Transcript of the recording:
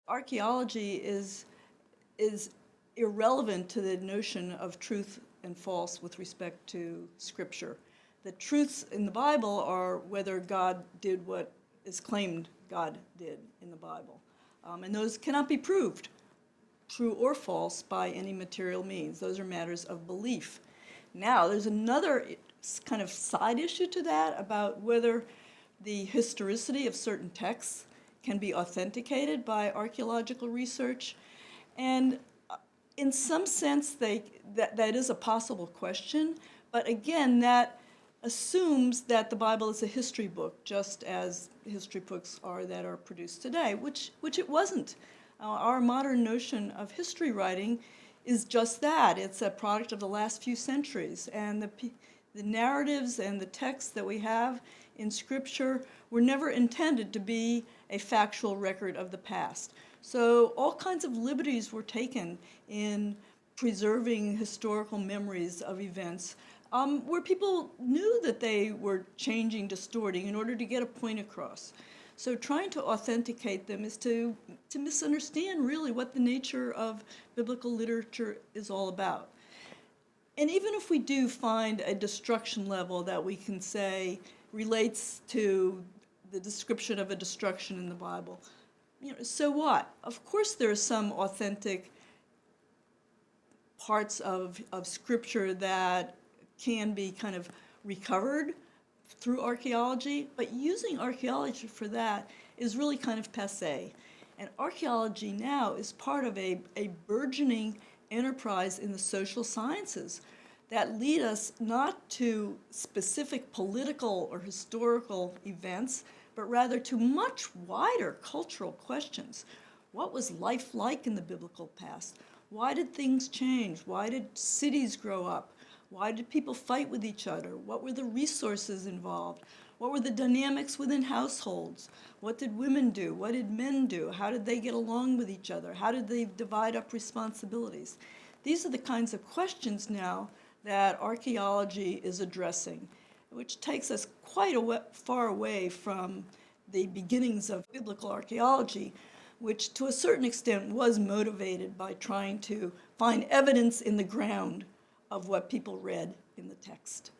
Archaeology is irrelevant to the notion of truth and false with respect to Scripture. The truths in the Bible are whether God did what is claimed God did in the Bible. And those cannot be proved, true or false, by any material means. Those are matters of belief. Now, there's another kind of side issue to that about whether the historicity of certain texts can be authenticated by archaeological research. And in some sense, that is a possible question. But again, that assumes that the Bible is a history book, just as history books are that are produced today, which it wasn't. Our modern notion of history writing is just that. It's a product of the last few centuries. And the narratives and the texts that we have in Scripture were never intended to be a factual record of the past. So all kinds of liberties were taken in preserving historical memories of events where people knew that they were changing, distorting in order to get a point across. So trying to authenticate them is to misunderstand really what the nature of biblical literature is all about. And even if we do find a destruction level that we can say relates to the description of a destruction in the Bible, so what? Of course there are some authentic parts of Scripture that can be kind of recovered through archaeology, but using archaeology for that is really kind of passé. And archaeology now is part of a burgeoning enterprise in the social sciences that lead us not to specific political or historical events, but rather to much wider cultural questions. What was life like in the biblical past? Why did things change? Why did cities grow up? Why did people fight with each other? What were the resources involved? What were the dynamics within households? What did women do? What did men do? How did they get along with each other? How did they divide up responsibilities? These are the kinds of questions now that archaeology is addressing, which takes us quite far away from the beginnings of biblical archaeology, which to a certain extent was motivated by trying to find evidence in the ground of what people read in the text.